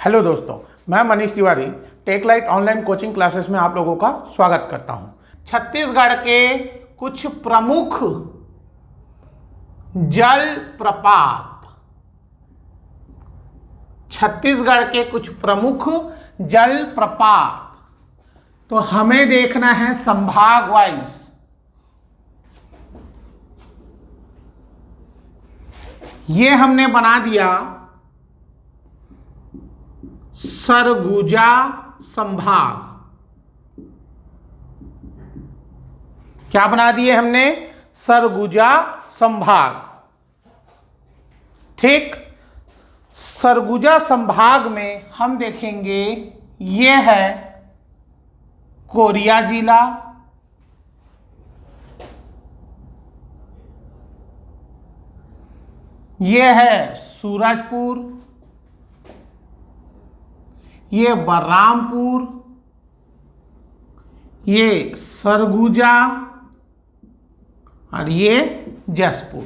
Hello दोस्तों, मैं Manish Tiwari tech light online coaching classes में आप लोगों का स्वागत करता हूं। छत्तीसगढ़ के कुछ प्रमुख जल प्रपात, छत्तीसगढ़ के कुछ प्रमुख जल प्रपात, तो हमें देखना है संभाग वाइज। ये हमने बना दिया सरगुजा संभाग। क्या बना दिए हमने? सरगुजा संभाग। ठीक, सरगुजा संभाग में हम देखेंगे ये है कोरिया जिला, ये है सूरजपुर, ये बलरामपुर, ये सरगुजा और ये जसपुर।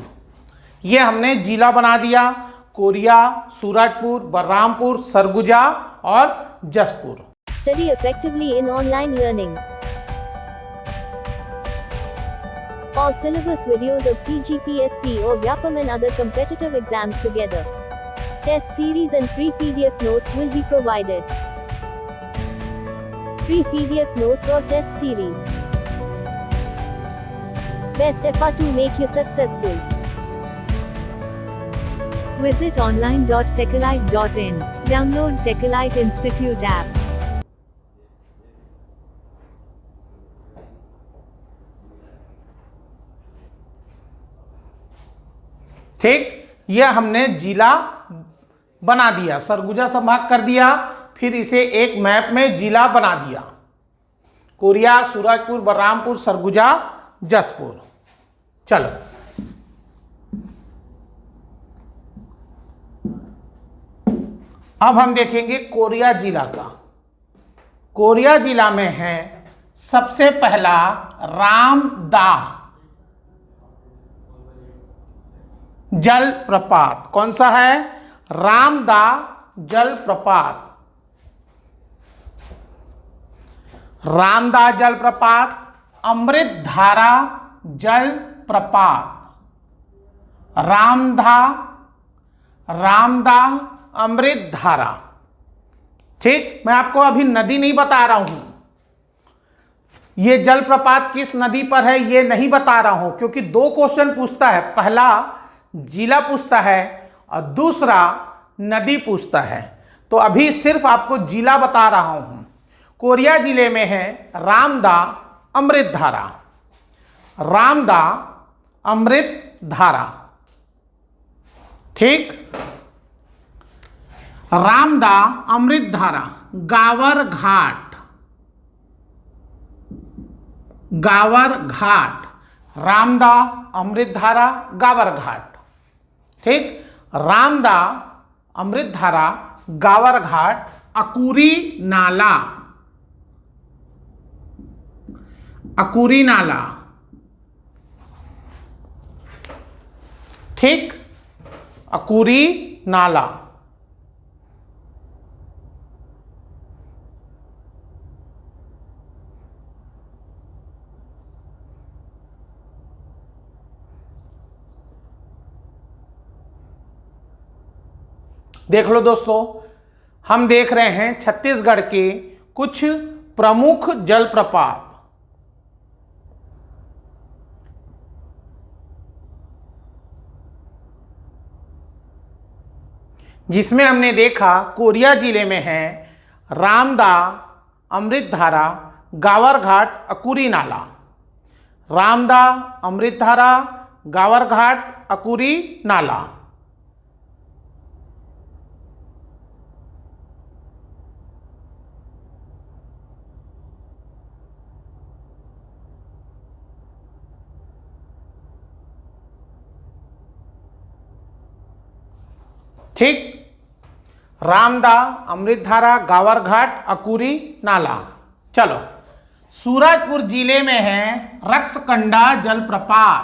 ये हमने जिला बना दिया, कोरिया, सूरजपुर, बलरामपुर, सरगुजा और Jaspur. Study effectively in online learning. All syllabus videos of CGPSC or VYAPM and other competitive exams together. Test series and free PDF notes will be provided. Free PDF notes or test series. Best effort to make you successful. Visit online.techalite.in. Download Techalite Institute app. ठीक, यह हमने जिला बना दिया, सरगुजा संभाग कर दिया, फिर इसे एक मैप में जिला बना दिया, कोरिया, सूरजपुर, बलरामपुर, सरगुजा, जसपुर। चलो अब हम देखेंगे कोरिया जिला का। कोरिया जिला में है सबसे पहला रामदाह जल प्रपात। कौन सा है? रामदाह जल प्रपात। रामदाह जल प्रपात, अमृतधारा जल प्रपात, रामदाह अमृतधारा। ठीक, मैं आपको अभी नदी नहीं बता रहा हूं, ये जलप्रपात किस नदी पर है ये नहीं बता रहा हूं, क्योंकि दो क्वेश्चन पूछता है, पहला जिला पूछता है और दूसरा नदी पूछता है। तो अभी सिर्फ आपको जिला बता रहा हूं। कोरिया जिले में है रामदाह अमृतधारा, रामदाह अमृतधारा। ठीक, रामदाह अमृतधारा, गावर घाट, गावर घाट, रामदाह अमृतधारा, गावर घाट। ठीक, रामदाह अमृतधारा, गावर घाट, अकुरी नाला, अकुरी नाला। ठीक, अकुरी नाला। देख लो दोस्तों, हम देख रहे हैं छत्तीसगढ़ के कुछ प्रमुख जलप्रपात। जिसमें हमने देखा कोरिया जिले में है रामदाह अमृतधारा, गावर घाट, अकुरी नाला। रामदाह अमृतधारा, गावर घाट, अकुरी नाला। ठीक, रामदाह अमृतधारा, गावर घाट, अकुरी नाला। चलो, सूरजपुर जिले में है रक्सकंडा जलप्रपात,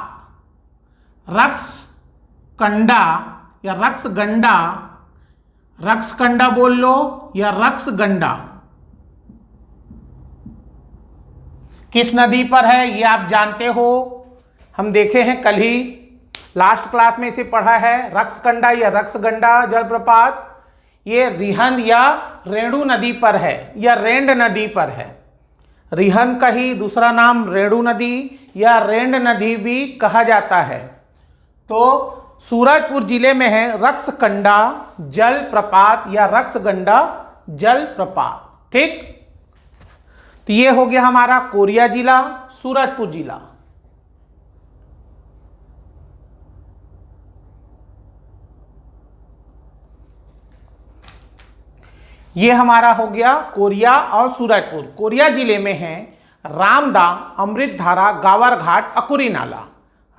रक्सकंडा या रक्सगंडा रक्सकंडा बोल लो या रक्सगंडा, किस नदी पर है ये आप जानते हो, हम देखे हैं कल ही लास्ट क्लास में इसे पढ़ा है। रक्सकंडा या रक्सगंडा जलप्रपात ये रिहंद या रेणु नदी पर है या रेंड नदी पर है। रिहंद का ही दूसरा नाम रेणु नदी या रेंड नदी भी कहा जाता है। तो सूरजपुर जिले में है रक्सकंडा जलप्रपात या रक्सगंडा जलप्रपात। ठीक, तो ये हो गया हमारा कोरिया जिला, सूरजपुर जिला। ये हमारा हो गया कोरिया और सूरजपुर। कोरिया जिले में है रामदा, अमृतधारा, गावरघाट, अकुरी नाला।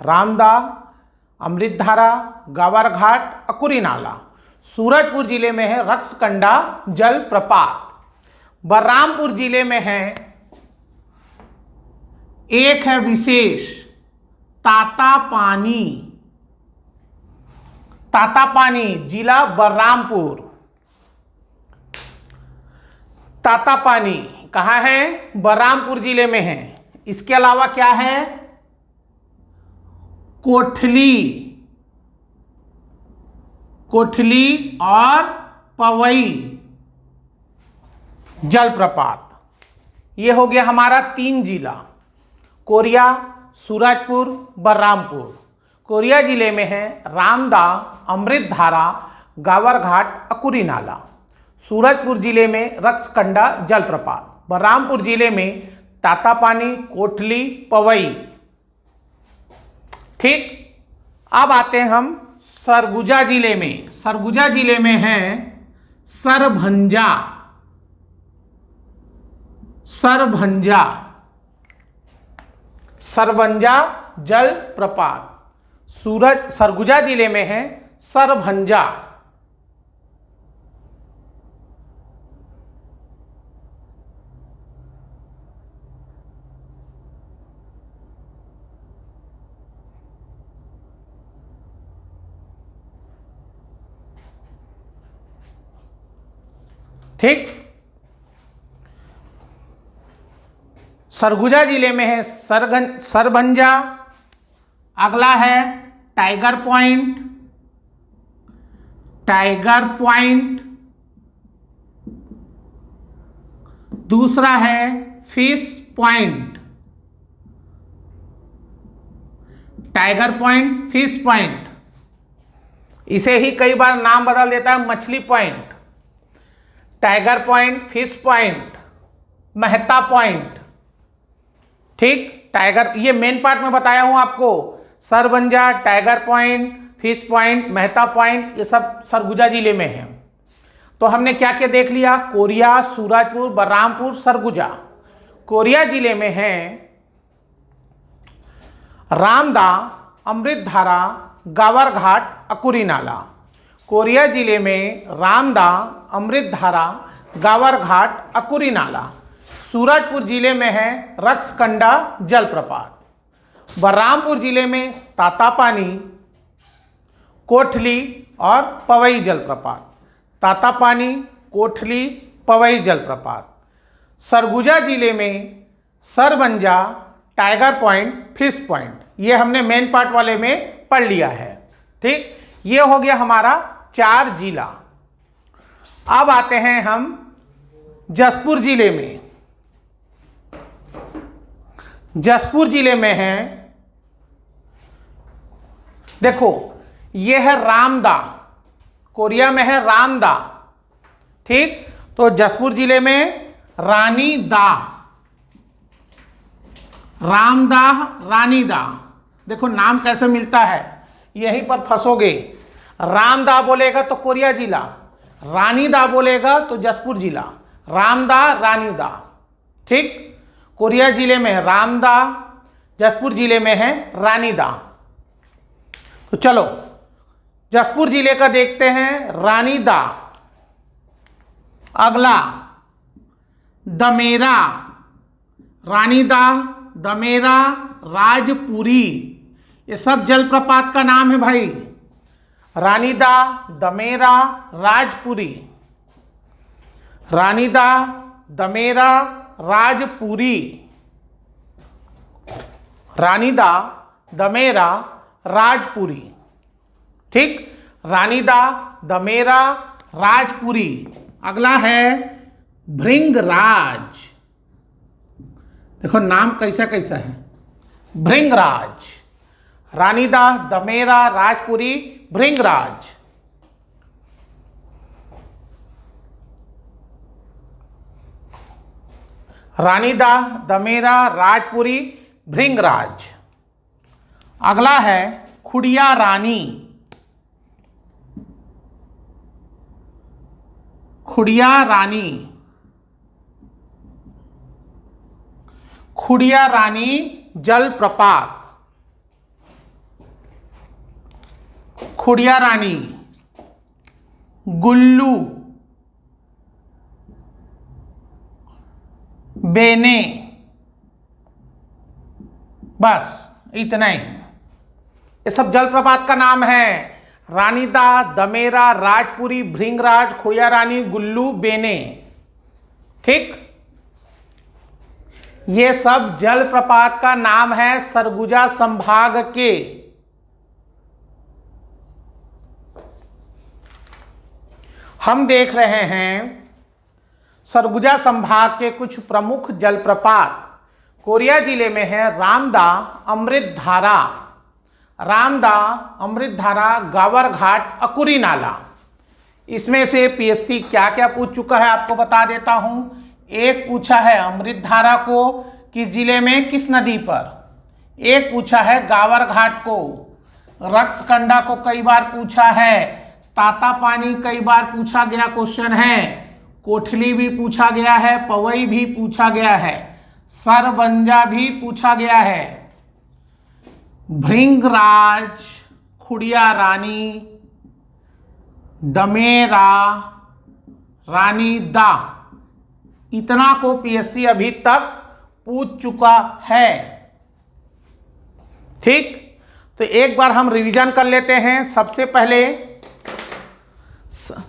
रामदा, अमृतधारा, गावरघाट, अकुरी नाला। सूरजपुर जिले में है रक्सकंडा जलप्रपात। बलरामपुर जिले में है एक है विशेष तातापानी। तातापानी जिला बलरामपुर। तातापानी कहाँ है? बलरामपुर जिले में है। इसके अलावा क्या है? कोठली, कोठली और पवई जलप्रपात। ये हो गया हमारा 3 जिला, कोरिया, सूरजपुर, बलरामपुर। कोरिया जिले में है रामदा, अमृतधारा, गावरघाट, अकुरी नाला। सूरजपुर जिले में रक्सकंडा जलप्रपात। बलरामपुर जिले में तातापानी, कोठली, पवई। ठीक, अब आते हैं हम सरगुजा जिले में। सरगुजा जिले में है सरभंजा, सरभंजा, सरभंजा जलप्रपात। सरगुजा जिले में है सरभंजा। ठीक, सरगुजा जिले में है सरभंजा। अगला है टाइगर पॉइंट, टाइगर पॉइंट। दूसरा है fish point, tiger point, fish point. इसे ही कई बार नाम बदल देता है मछली point. Tiger point, fish point, Mehta point. ठीक, टाइगर ये मेन पार्ट में बताया हूं आपको। Sarbhanja, tiger point, fish point, Mehta point, ये सब सरगुजा जिले में है। तो हमने क्या क्या देख लिया? कोरिया, सूरजपुर, बलरामपुर, सरगुजा। कोरिया जिले में है रामदा, अमृतधारा, गावरघाट, अकुरी नाला। कोरिया जिले में रामदा, अमृतधारा, गावरघाट, अकुरी नाला। सूरजपुर जिले में है रक्सकंडा जलप्रपात। बलरामपुर जिले में तातापानी, कोठली और पवई जलप्रपात। तातापानी, कोठली, पवई जलप्रपात। सरगुजा जिले में Sarbhanja, tiger point, fish point. ये हमने मेन पार्ट वाले में पढ़ लिया है। ठीक, ये हो गया हमारा 4 जिला। अब आते हैं हम जसपुर जिले में। जसपुर जिले में है, देखो ये है रामदा। कोरिया में है रामदा। ठीक, तो जसपुर जिले में रानी दा, रामदा, रानी दा। देखो नाम कैसे मिलता है, यहीं पर फंसोगे। रामदा बोलेगा तो कोरिया जिला, रानी दा बोलेगा तो जसपुर जिला। रामदा, रानी दा। ठीक, कोरिया जिले में है रामदा, जसपुर जिले में है रानी दा। तो चलो जसपुर जिले का देखते हैं, रानी दा। अगला दमेरा, रानी दा, दमेरा, राजपुरी। ये सब जलप्रपात का नाम है भाई। रानीदा, दमेरा, राजपुरी। रानीदा, दमेरा, राजपुरी। रानीदा, दमेरा, राजपुरी। ठीक, रानीदा, दमेरा, राजपुरी। अगला है भृंगराज। देखो नाम कैसा कैसा है, भृंगराज। रानीदा, दमेरा, राजपुरी, भृंगराज। रानीदा, दमेरा, राजपुरी, भृंगराज। अगला है खुड़िया रानी। खुड़िया रानी। खुड़िया रानी जलप्रपात। खुड़िया रानी, गुल्लू, बेने। बस इतना ही, ये सब जलप्रपात का नाम है। रानीदा, दमेरा, राजपुरी, भृंगराज, खुड़िया रानी, गुल्लू, बेने। ठीक, ये सब जलप्रपात का नाम है सरगुजा संभाग के। हम देख रहे हैं सरगुजा संभाग के कुछ प्रमुख जलप्रपात। कोरिया जिले में है रामदा, अमृतधारा। रामदा, अमृतधारा, गावर घाट, अकुरी नाला। इसमें से पीएससी क्या क्या पूछ चुका है आपको बता देता हूं। एक पूछा है अमृतधारा को किस जिले में, किस नदी पर। एक पूछा है गावर घाट को। रक्सकंडा को कई बार पूछा है। तातापानी कई बार पूछा गया क्वेश्चन है। कोठली भी पूछा गया है, पवई भी पूछा गया है, सरबंजा भी पूछा गया है। भृंगराज, खुड़िया रानी, दमेरा, रानीदा, इतना को पीएससी अभी तक पूछ चुका है। ठीक, तो एक बार हम रिवीजन कर लेते हैं। सबसे पहले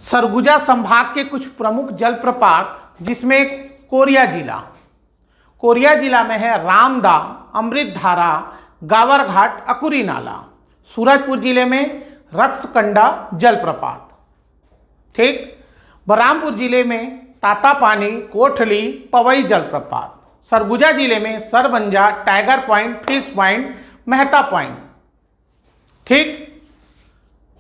सरगुजा संभाग के कुछ प्रमुख जलप्रपात, जिसमें कोरिया जिला। कोरिया जिला में है रामदा, अमृतधारा, गावर घाट, अकुरी नाला। सूरजपुर जिले में रक्सकंडा जलप्रपात। ठीक, बलरामपुर जिले में तातापानी, कोठली, पवई जलप्रपात। सरगुजा जिले में Sarbanja, tiger point, fish point, Mehta point. ठीक,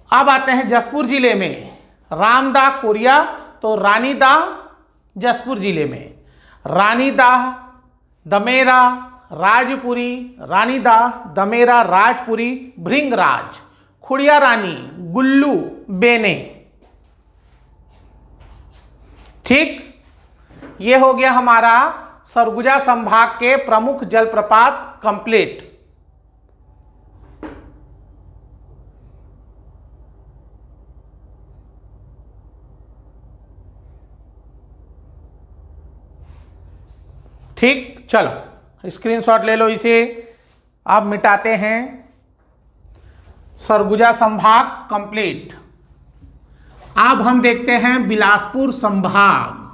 अब आते हैं जसपुर जिले में रामदा, कोरिया, तो रानीदा जसपुर जिले में। रानीदा, दमेरा, राजपुरी, रानीदा, दमेरा, राजपुरी, भृंगराज, खुड़िया रानी, गुल्लू, बेने। ठीक, ये हो गया हमारा सरगुजा संभाग के प्रमुख जलप्रपात कंप्लीट। ठीक, चलो स्क्रीनशॉट ले लो इसे। अब मिटाते हैं सरगुजा संभाग कंप्लीट। अब हम देखते हैं बिलासपुर संभाग।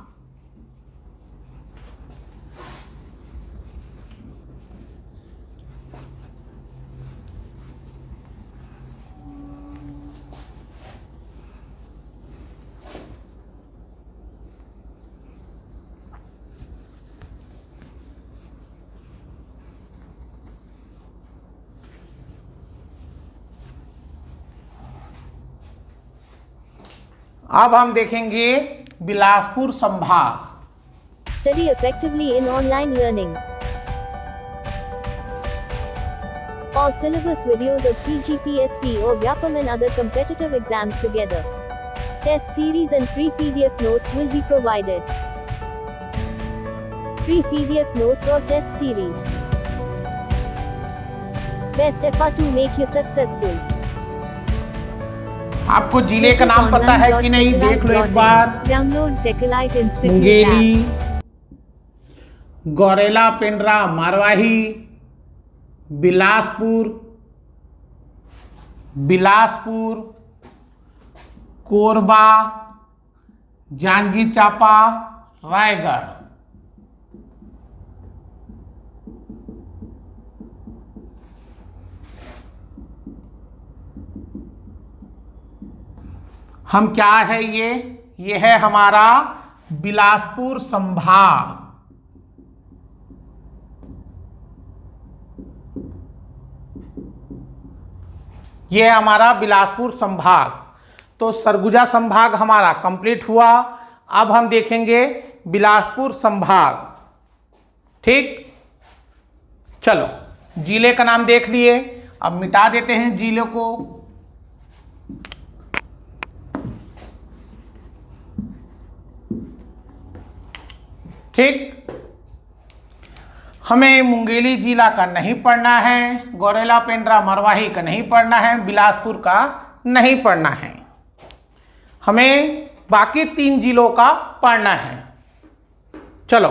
अब हम देखेंगे बिलासपुर संभाग। Study effectively in online learning. All syllabus videos of CGPSC or Vyapam and other competitive exams together. Test series and free PDF notes will be provided. Free PDF notes or test series. Best effort to make you successful. आपको जिले का नाम पता है कि नहीं, देख लो एक बार। Download Techilite Institute Mungeli, app. Gaurela, Pendra, Marwahi, Bilaspur, Korba, Janjgir Champa, Raigarh. हम क्या है ये है हमारा बिलासपुर संभाग। ये है हमारा बिलासपुर संभाग। तो सरगुजा संभाग हमारा कंप्लीट हुआ। अब हम देखेंगे बिलासपुर संभाग। ठीक, चलो जिले का नाम देख लिए, अब मिटा देते हैं जिले को। ठीक, हमें मुंगेली जिला का नहीं पढ़ना है, गौरेला, पेंड्रा, मरवाही का नहीं पढ़ना है, बिलासपुर का नहीं पढ़ना है। हमें बाकी 3 जिलों का पढ़ना है। चलो,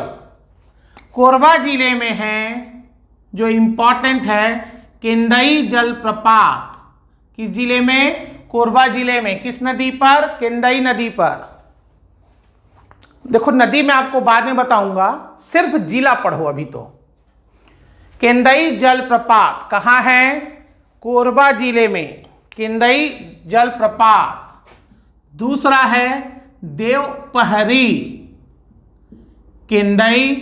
कोरबा जिले में है जो इम्पोर्टेंट है केंदई जलप्रपात। किस जिले में? कोरबा जिले में। किस नदी पर? केंदई नदी पर। देखो नदी मैं आपको बाद में बताऊंगा, सिर्फ जिला पढ़ो अभी तो। केंदई जलप्रपात कहाँ है? कोरबा जिले में केंदई जलप्रपात। दूसरा है देवपहरी, केंदई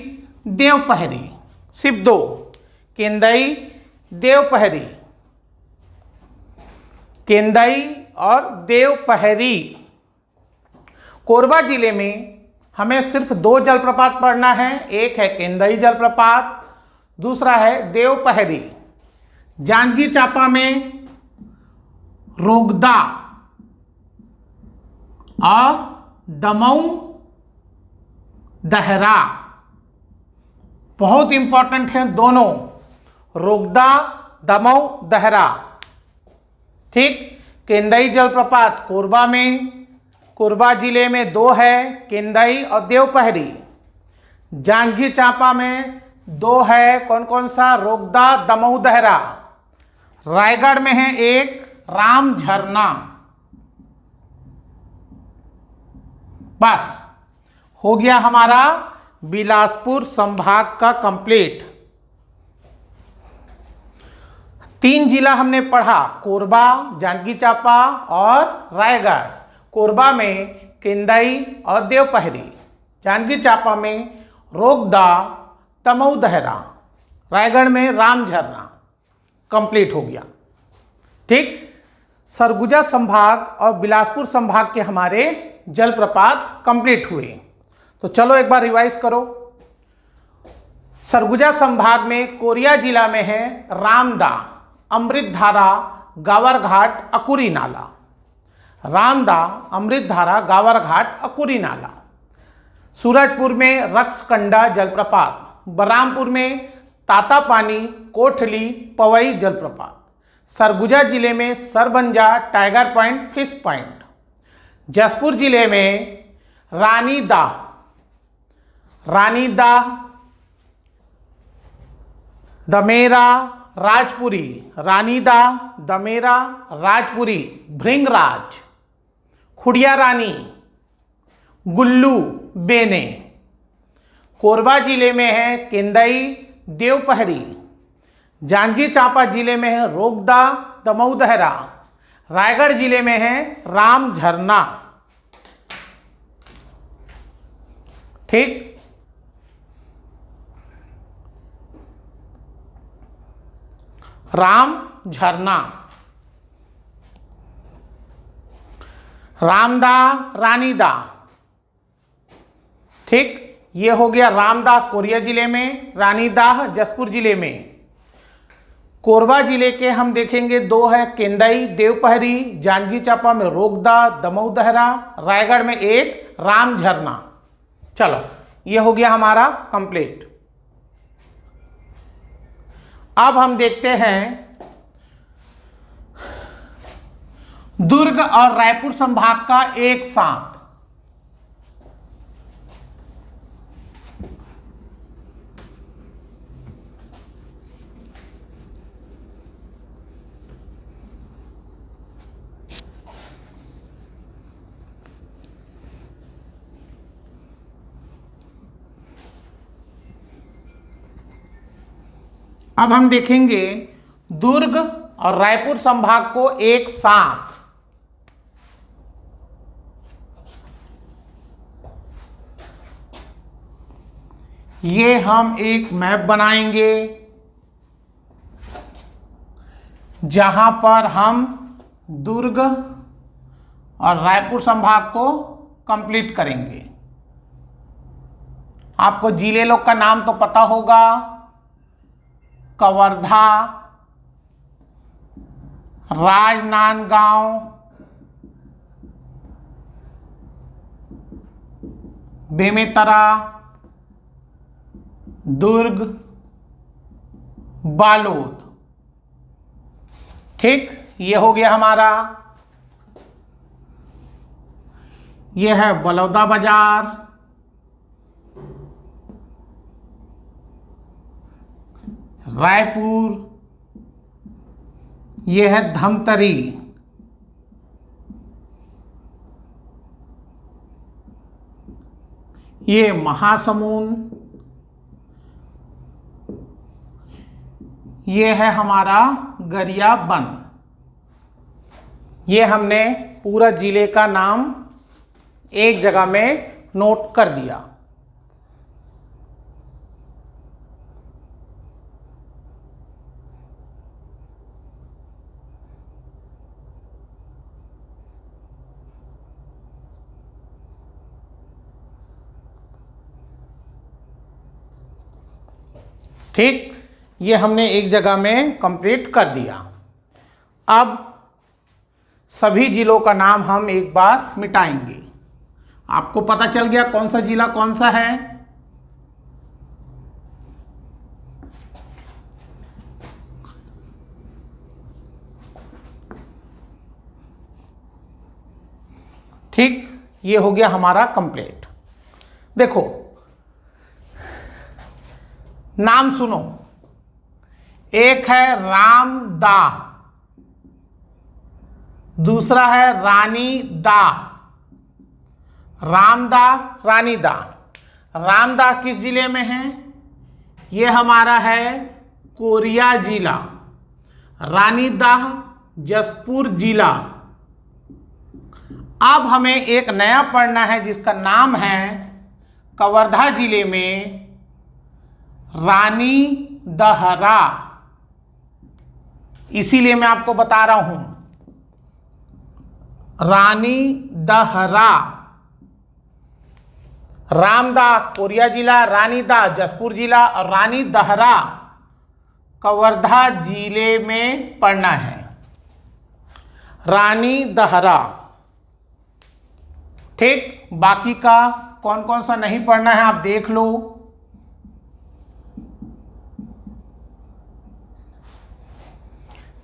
देवपहरी। सिर्फ 2, केंदई देवपहरी, केंदई और देवपहरी। कोरबा जिले में हमें सिर्फ 2 जलप्रपात पढ़ना है, एक है केंदई जलप्रपात, दूसरा है देवपहरी। जांजगीर चांपा में रोगदा और दमऊ दहरा, बहुत इंपॉर्टेंट हैं दोनों, रोगदा, दमऊ, दहरा। ठीक, केंदई जलप्रपात कोरबा में, कोरबा जिले में 2 है, केंदई और देवपहरी। जांजगीर चांपा में 2 है, कौन कौन सा? रोगदा, दमऊ, दहरा। रायगढ़ में है एक, राम झरना। बस हो गया हमारा बिलासपुर संभाग का कंप्लीट। 3 जिला हमने पढ़ा, कोरबा, जांजगीर चांपा और रायगढ़। कोरबा में केंदई और देवपहरी, जांजगीर चांपा में रोगदा, दमऊ, दहरा, रायगढ़ में राम झरना। कंप्लीट हो गया। ठीक, सरगुजा संभाग और बिलासपुर संभाग के हमारे जलप्रपात कंप्लीट हुए। तो चलो एक बार रिवाइज करो। सरगुजा संभाग में कोरिया जिला में है रामदा, अमृतधारा, गावरघाट, अकुरी नाला। रामदा, अमृतधारा, गावरघाट, अकुरी नाला। सूरजपुर में रक्सकंडा जलप्रपात। बलरामपुर में तातापानी, कोठली, पवई जलप्रपात। सरगुजा जिले में Sarbanja, tiger point, fish point. Jashpur जिले में रानीदाह, दमेरा, राजपुरी, रानीदाह, दमेरा, राजपुरी, भृंगराज, खुड़िया रानी, गुल्लू, बेने। कोरबा जिले में है केंदई, देवपहरी। जांजगीर चांपा जिले में है रोगदा, दमऊ, दहरा। रायगढ़ जिले में है राम झरना। ठीक, राम झरना। रामदा, रानीदा। ठीक, ये हो गया रामदा कोरिया जिले में, रानीदाह जसपुर जिले में। कोरबा जिले के हम देखेंगे 2 है, केंदई, देवपहरी। जांजगीर चांपा में रोगदा, दमऊ, दहरा। रायगढ़ में एक, राम झरना। चलो ये हो गया हमारा कंप्लीट। अब हम देखते हैं दुर्ग और रायपुर संभाग का एक साथ। अब हम देखेंगे दुर्ग और रायपुर संभाग को एक साथ। ये हम एक मैप बनाएंगे जहां पर हम दुर्ग और रायपुर संभाग को कंप्लीट करेंगे। आपको जिले लोग का नाम तो पता होगा, कवर्धा, राजनांदगांव, बेमेतरा, दुर्ग, बालोद। ठीक, ये हो गया हमारा। ये है बलौदा बाजार, रायपुर, ये है धमतरी, ये महासमुंद, ये है हमारा गरियाबंद। ये हमने पूरा जिले का नाम एक जगह में नोट कर दिया। ठीक, ये हमने एक जगह में कंप्लीट कर दिया। अब सभी जिलों का नाम हम एक बार मिटाएंगे। आपको पता चल गया कौन सा जिला कौन सा है। ठीक, ये हो गया हमारा कंप्लीट। देखो, नाम सुनो। एक है रामदाह, दूसरा है रानीदाह। रामदाह, रानीदाह। रामदाह किस जिले में है? ये हमारा है कोरिया जिला। रानीदाह जसपुर जिला। अब हमें एक नया पढ़ना है जिसका नाम है कवर्धा जिले में रानी दहरा। इसीलिए मैं आपको बता रहा हूं, रानी दहरा। रामदाह कोरिया जिला, रानीदाह जसपुर जिला और रानी दहरा कवर्धा जिले में पढ़ना है। रानी दहरा। ठीक, बाकी का कौन कौन सा नहीं पढ़ना है आप देख लो।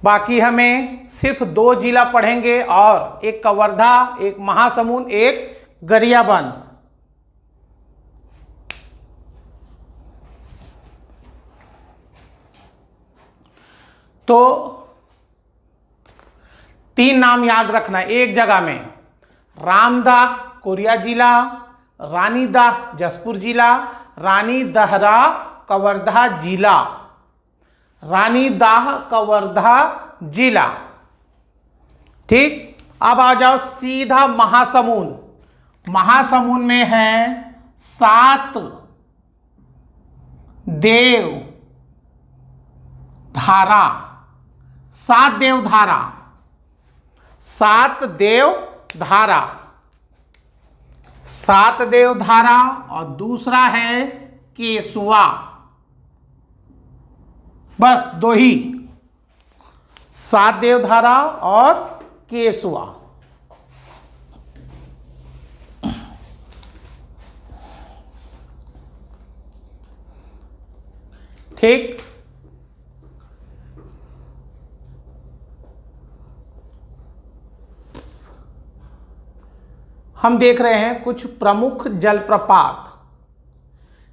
बाकी हमें सिर्फ 2 जिला पढ़ेंगे और एक कवर्धा, एक महासमुंद, एक गरियाबंद। तो 3 नाम याद रखना एक जगह में। रामदाह कोरिया जिला, रानीदाह जसपुर जिला, रानी दहरा कवर्धा जिला। रानीदाह कवर्धा जिला। ठीक, अब आ जाओ सीधा महासमुंद। महासमुंद में है 7 देव धारा। 7 देव धारा। 7 देव धारा। 7 देव धारा और दूसरा है केसुआ। बस 2 ही, 7 देव धारा और केसुआ। ठीक, हम देख रहे हैं कुछ प्रमुख जलप्रपात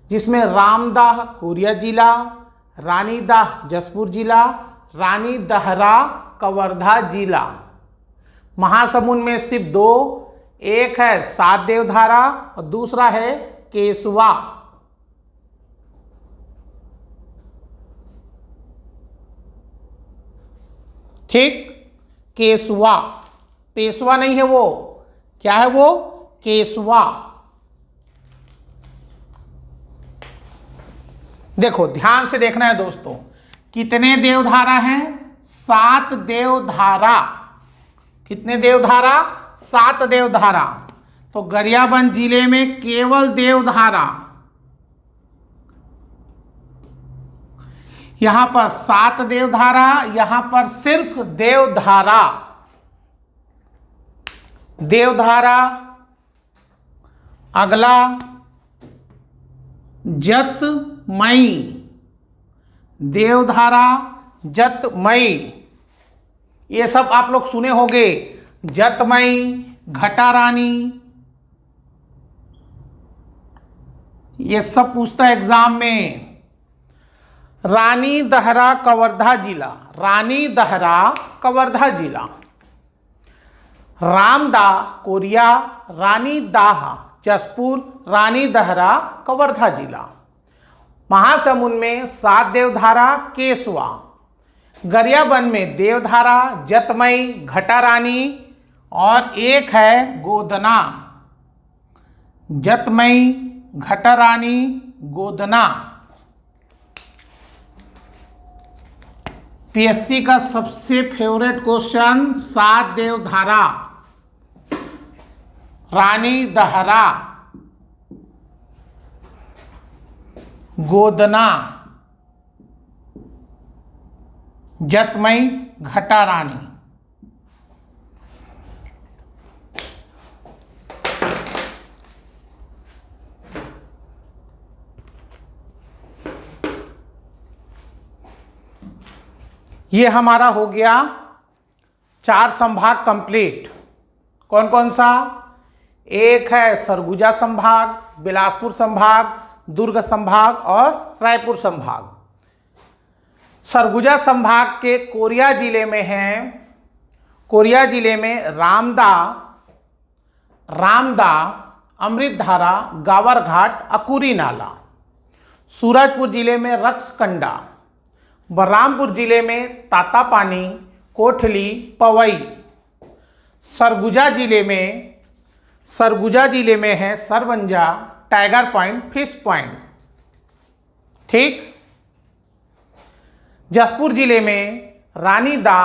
जिसमें रामदाह कोरिया जिला, रानीदाह जसपुर जिला, रानी दहरा कवर्धा जिला। महासमुंद में सिर्फ 2, एक है 7 देवधारा और दूसरा है केसुआ। ठीक। केसवा, पेशवा नहीं है वो, क्या है वो, केसवा। देखो ध्यान से देखना है दोस्तों, कितने देवधारा हैं, 7 देवधारा। कितने देवधारा, 7 देवधारा। तो गरियाबंद जिले में केवल देवधारा, यहां पर 7 देवधारा, यहां पर सिर्फ देवधारा। देवधारा। अगला जतमई, देवधारा जतमई, ये सब आप लोग सुने होंगे। जतमई, घटारानी, ये सब पूछता है एग्जाम में। रानी दहरा कवर्धा जिला, रानी दहरा कवर्धा जिला। रामदा कोरिया, रानी दाह जसपुर, रानी दहरा कवर्धा जिला। महासमुंद में 7 देवधारा, केसवा। गरियाबंद में देवधारा, जतमई, घटारानी और एक है गोदना। जतमई, घटारानी, गोदना। पीएससी का सबसे फेवरेट क्वेश्चन, 7 देवधारा, रानी दहरा, गोदना, जतमई, घटारानी। ये हमारा हो गया 4 संभाग कंप्लीट। कौन कौन सा, एक है सरगुजा संभाग, बिलासपुर संभाग, दुर्ग संभाग और रायपुर संभाग। सरगुजा संभाग के कोरिया जिले में हैं, कोरिया जिले में रामदा, अमृतधारा, गावरघाट, अकुरी नाला। सूरजपुर जिले में रक्सकंडा। बलरामपुर जिले में तातापानी, कोठली, पवई। सरगुजा जिले में है सरवंजा, टाइगर पॉइंट, फिश पॉइंट। ठीक। जसपुर जिले में रानीदा,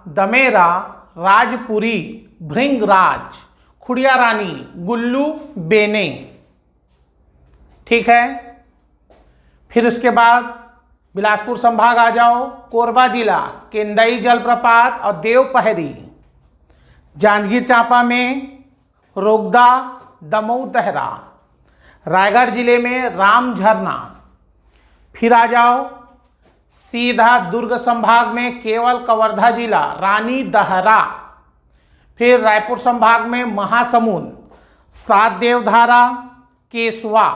दमेरा, राजपुरी, भृंगराज, खुड़िया रानी, गुल्लू, बेने। ठीक है। फिर उसके बाद बिलासपुर संभाग आ जाओ, कोरबा जिला, केंदई जलप्रपात और देवपहरी। जांजगीर चांपा में रोगदा, दमऊ दहरा। रायगढ़ जिले में राम झरना। फिर आ जाओ सीधा दुर्ग संभाग में केवल कवर्धा जिला, रानी दहरा। फिर रायपुर संभाग में महासमुंद, 7 देवधारा, केसवा।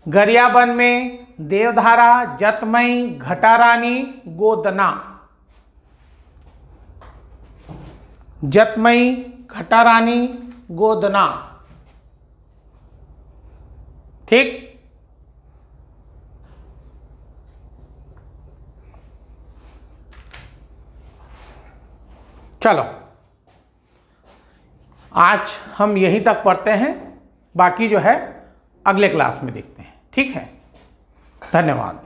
गरियाबंद में देवधारा, जतमई, घटारानी, गोदना। जतमई, घटारानी, गोदना। ठीक। चलो आज हम यहीं तक पढ़ते हैं, बाकी जो है अगले क्लास में देखते हैं। ठीक है, धन्यवाद।